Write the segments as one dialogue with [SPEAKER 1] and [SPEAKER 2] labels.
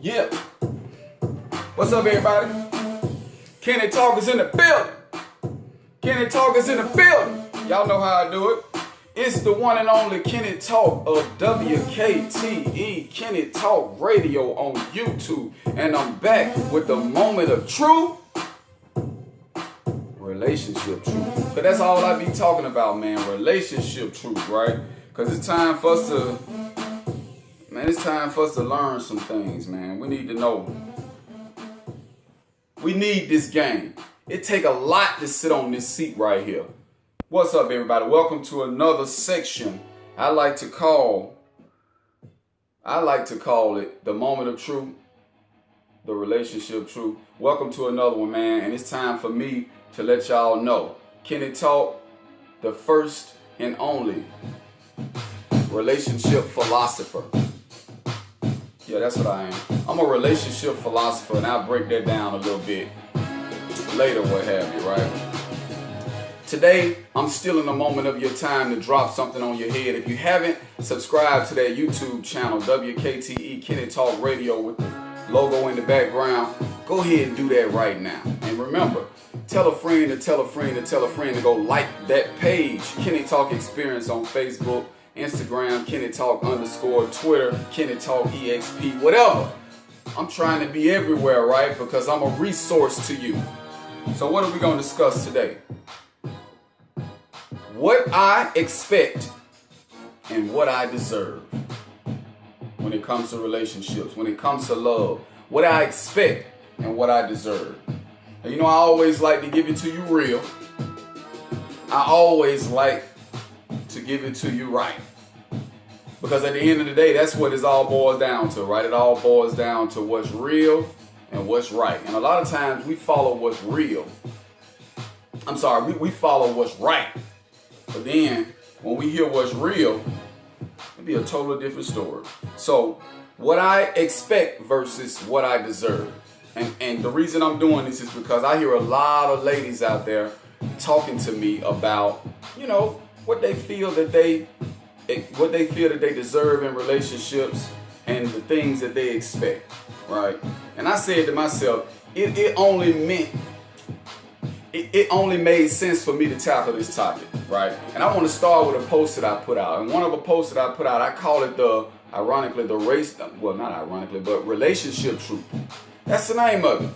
[SPEAKER 1] Yeah. What's up, everybody? Kennytalk is in the building. Kennytalk is in the building. Y'all know how I do it. It's the one and only Kennytalk of WKTE, Kennytalk Radio on YouTube. And I'm back with the moment of truth. Relationship truth. Because that's all I be talking about, man. Relationship truth, right? Because it's time for us to... Man, it's time for us to learn some things, man. We need to know. We need this game. It take a lot to sit on this seat right here. What's up, everybody? Welcome to another section I like to call it the moment of truth, the relationship truth. Welcome to another one, man. And it's time for me to let y'all know. Kennytalk, the first and only relationship philosopher. Yeah, that's what I am. I'm a relationship philosopher, and I'll break that down a little bit later, what have you, right? Today, I'm still in the moment of your time to drop something on your head. If you haven't subscribed to that YouTube channel, WKTE Kennytalk Radio with the logo in the background, go ahead and do that right now. And remember, tell a friend to tell a friend to tell a friend to go like that page, Kennytalk Experience on Facebook, Instagram, Kennytalk _ Twitter, Kennytalk EXP, whatever. I'm trying to be everywhere, right? Because I'm a resource to you. So what are we going to discuss today? What I expect and what I deserve when it comes to relationships, when it comes to love. What I expect and what I deserve. And you know, I always like to give it to you real. I always like to give it to you right. Because at the end of the day, that's what it all boils down to, right? It all boils down to what's real and what's right. And a lot of times we follow what's real. We follow what's right. But then when we hear what's real, it'll be a totally different story. So what I expect versus what I deserve. And the reason I'm doing this is because I hear a lot of ladies out there talking to me about, you know, what they feel that they deserve in relationships and the things that they expect, right? And I said to myself, it only made sense for me to tackle this topic, right? And I want to start with a post that I put out. And one of the posts that I put out, I call it relationship truth. That's the name of it.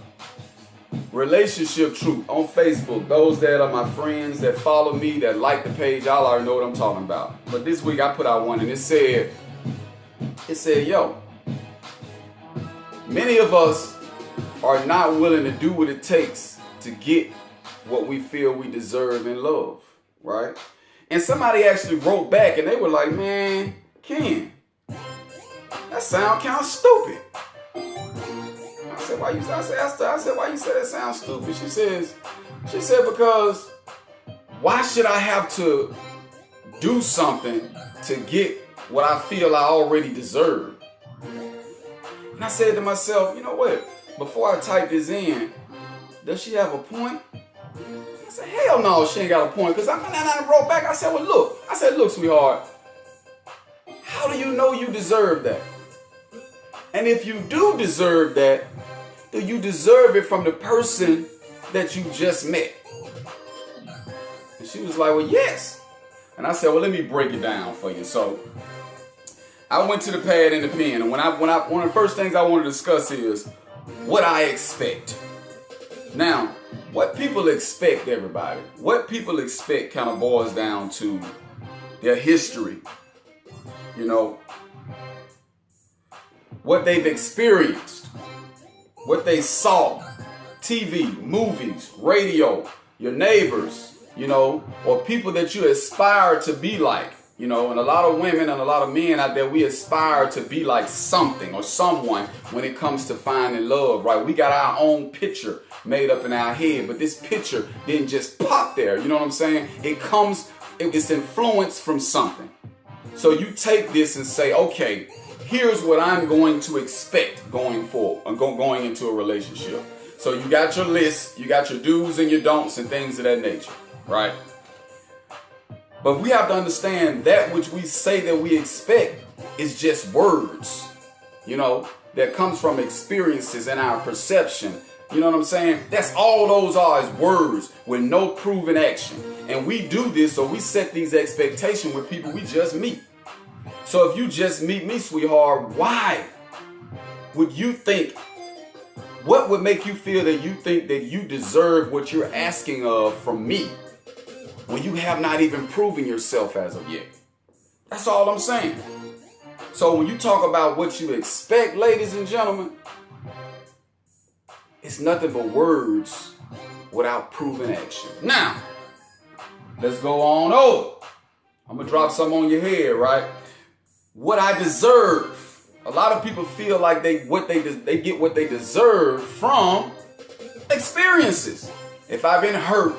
[SPEAKER 1] Relationship truth on Facebook. Those that are my friends that follow me, that like the page, y'all already know what I'm talking about. But this week I put out one and it said, yo, many of us are not willing to do what it takes to get what we feel we deserve in love, right? And somebody actually wrote back and they were like, man, Ken, that sound kind of stupid. I said, why you say that sounds stupid? She said, because why should I have to do something to get what I feel I already deserve? And I said to myself, you know what? Before I type this in, does she have a point? I said, hell no, she ain't got a point. Because I wrote back, I said, look, sweetheart, how do you know you deserve that? And if you do deserve that, do you deserve it from the person that you just met? And she was like, well, yes. And I said, well, let me break it down for you. So I went to the pad and the pen. And one of the first things I want to discuss is what I expect. Now, what people expect, everybody, what people expect kind of boils down to their history, you know, what they've experienced, what they saw, TV, movies, radio, your neighbors, you know, or people that you aspire to be like, you know, and a lot of women and a lot of men out there, we aspire to be like something or someone when it comes to finding love, right? We got our own picture made up in our head, but this picture didn't just pop there, you know what I'm saying? It's influenced from something. So you take this and say, okay, here's what I'm going to expect going forward, going into a relationship. So you got your list, you got your do's and your don'ts and things of that nature, right? But we have to understand that which we say that we expect is just words, that comes from experiences and our perception. You know what I'm saying? That's all those are, is words with no proven action. And we do this, or we set these expectations with people we just meet. So if you just meet me, sweetheart, why would you think, what would make you feel that you think that you deserve what you're asking of from me when you have not even proven yourself as of yet? That's all I'm saying. So when you talk about what you expect, ladies and gentlemen, it's nothing but words without proven action. Now, let's go on over. I'm going to drop some on your head, right? What I deserve. A lot of people feel like they get what they deserve from experiences. If I've been hurt,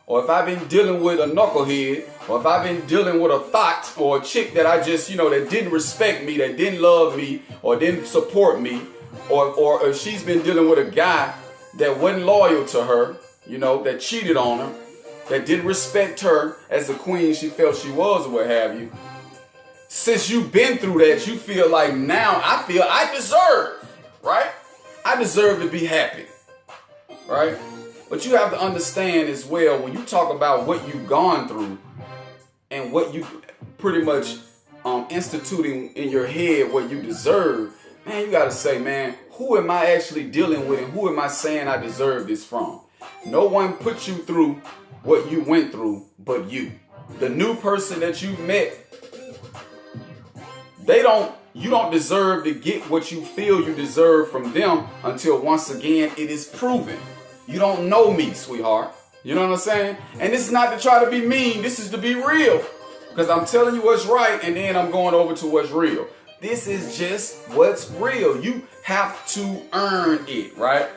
[SPEAKER 1] or if I've been dealing with a knucklehead, or if I've been dealing with a thought or a chick that I just, that didn't respect me, that didn't love me, or didn't support me, or if she's been dealing with a guy that wasn't loyal to her, that cheated on her, that didn't respect her as the queen she felt she was, or what have you. Since you've been through that, you feel like now I feel I deserve, right? I deserve to be happy, right? But you have to understand as well, when you talk about what you've gone through and what you pretty much instituting in your head what you deserve, man, you got to say, man, who am I actually dealing with, and who am I saying I deserve this from? No one put you through what you went through but you. The new person that you met, you don't deserve to get what you feel you deserve from them until once again it is proven. You don't know me, sweetheart. You know what I'm saying? And this is not to try to be mean. This is to be real. Because I'm telling you what's right, and then I'm going over to what's real. This is just what's real. You have to earn it, right?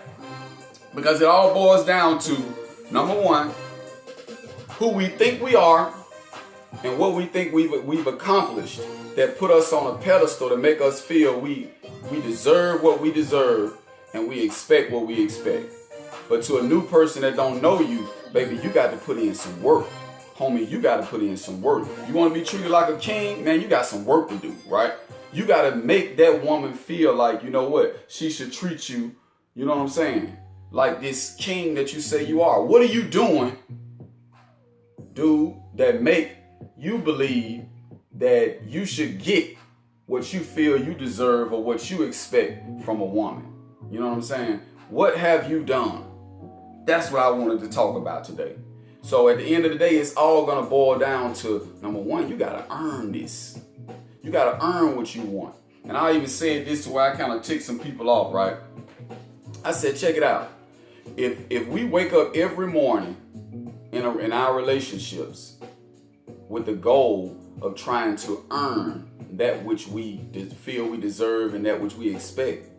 [SPEAKER 1] Because it all boils down to, number one, who we think we are and what we think we've accomplished that put us on a pedestal to make us feel we deserve what we deserve and we expect what we expect. But to a new person that don't know you, baby, you got to put in some work. Homie, you got to put in some work. You want to be treated like a king? Man, you got some work to do, right? You got to make that woman feel like, you know what, she should treat you, you know what I'm saying, like this king that you say you are. What are you doing, dude, that make you believe that you should get what you feel you deserve or what you expect from a woman? You know what I'm saying? What have you done? That's what I wanted to talk about today. So at the end of the day, it's all going to boil down to, number one, you got to earn this. You got to earn what you want. And I even said this to where I kind of ticked some people off, right? I said, check it out. If we wake up every morning in our relationships with the goal of trying to earn that which we feel we deserve and that which we expect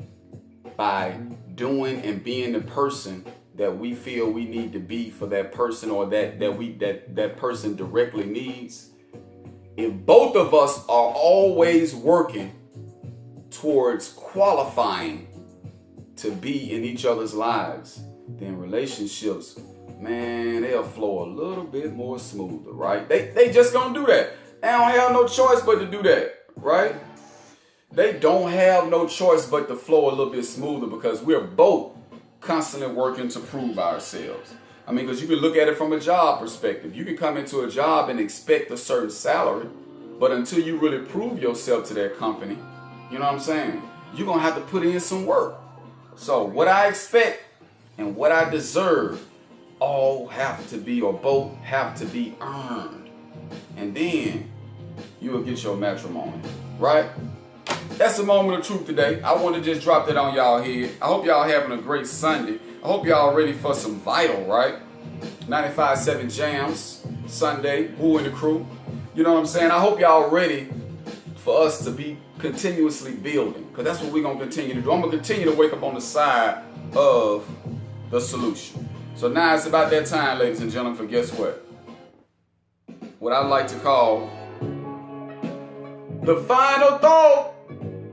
[SPEAKER 1] by doing and being the person that we feel we need to be for that person, or that person directly needs, if both of us are always working towards qualifying to be in each other's lives, then relationships, man, they'll flow a little bit more smoother, right? They just gonna do that. They don't have no choice but to do that, right? They don't have no choice but to flow a little bit smoother because we're both constantly working to prove ourselves. I mean, because you can look at it from a job perspective. You can come into a job and expect a certain salary, but until you really prove yourself to that company, you know what I'm saying, you're going to have to put in some work. So what I expect and what I deserve all have to be, or both have to be, earned. And then you will get your matrimony, right? That's the moment of truth today. I want to just drop that on y'all head. I hope y'all having a great Sunday. I hope y'all ready for some Vital, right? 95.7 Jams, Sunday, Woo and the Crew. You know what I'm saying? I hope y'all ready for us to be continuously building, because that's what we're going to continue to do. I'm going to continue to wake up on the side of the solution. So now it's about that time, ladies and gentlemen, for guess what? What I like to call the final thought.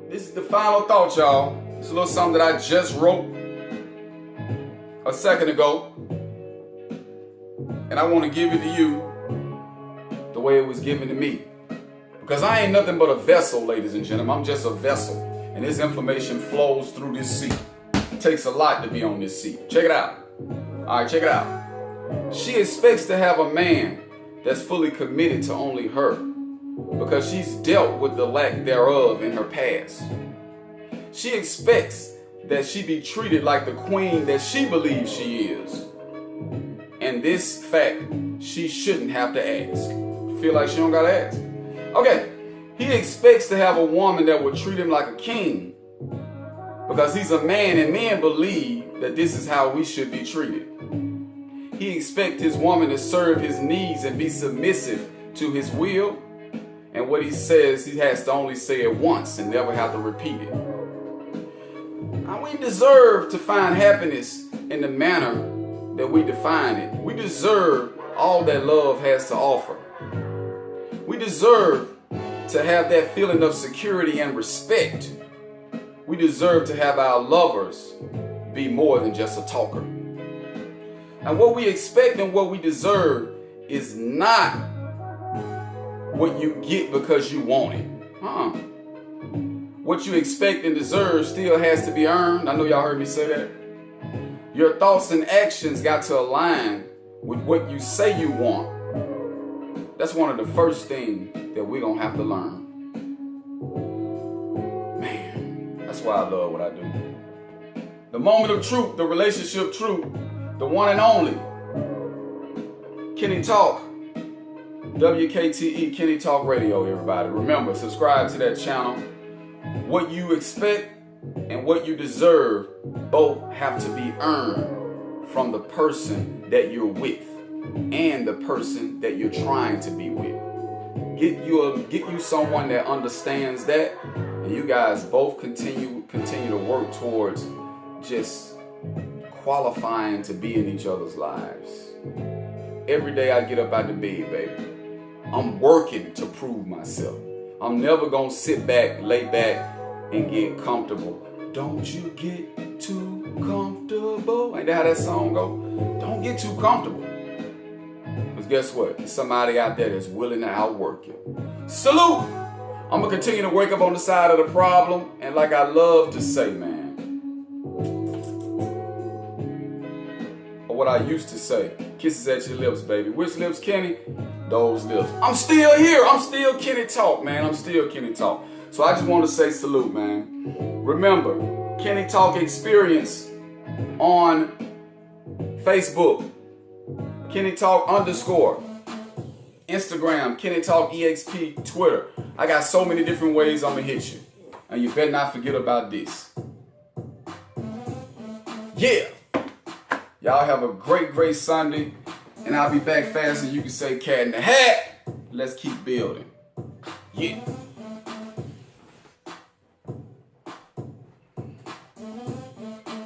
[SPEAKER 1] This is the final thought, y'all. It's a little something that I just wrote a second ago. And I want to give it to you the way it was given to me. Because I ain't nothing but a vessel, ladies and gentlemen. I'm just a vessel. And this information flows through this seat. It takes a lot to be on this seat. Check it out. All right, check it out. She expects to have a man that's fully committed to only her because she's dealt with the lack thereof in her past. She expects that she be treated like the queen that she believes she is. And this fact, she shouldn't have to ask. Feel like she don't gotta ask. Okay, he expects to have a woman that will treat him like a king because he's a man and men believe that this is how we should be treated. He expects his woman to serve his needs and be submissive to his will. And what he says, he has to only say it once and never have to repeat it. Now, we deserve to find happiness in the manner that we define it. We deserve all that love has to offer. We deserve to have that feeling of security and respect. We deserve to have our lovers be more than just a talker. And what we expect and what we deserve is not what you get because you want it. What you expect and deserve still has to be earned. I know y'all heard me say that. Your thoughts and actions got to align with what you say you want. That's one of the first things that we're going to have to learn. Man, that's why I love what I do. The moment of truth, the relationship truth, the one and only. Kennytalk. WKTE Kennytalk Radio, everybody. Remember, subscribe to that channel. What you expect and what you deserve both have to be earned from the person that you're with and the person that you're trying to be with. Get you someone that understands that, and you guys both continue to work towards just qualifying to be in each other's lives. Every day I get up out of bed, baby, I'm working to prove myself. I'm never gonna sit back, lay back, and get comfortable. Don't you get too comfortable. Ain't that how that song go? Don't get too comfortable. Because guess what? There's somebody out there that's willing to outwork you. Salute! I'm gonna continue to wake up on the side of the problem, and like I love to say, man, what I used to say, kisses at your lips, baby. Which lips, Kenny? Those lips. I'm still here. I'm still Kennytalk, man. I'm still Kennytalk. So I just want to say salute, man. Remember, Kennytalk Experience on Facebook. Kennytalk _ Instagram. Kennytalk EXP. Twitter. I got so many different ways I'm going to hit you. And you better not forget about this. Yeah. Y'all have a great, great Sunday. And I'll be back fast and you can say cat in the hat. Let's keep building. Yeah.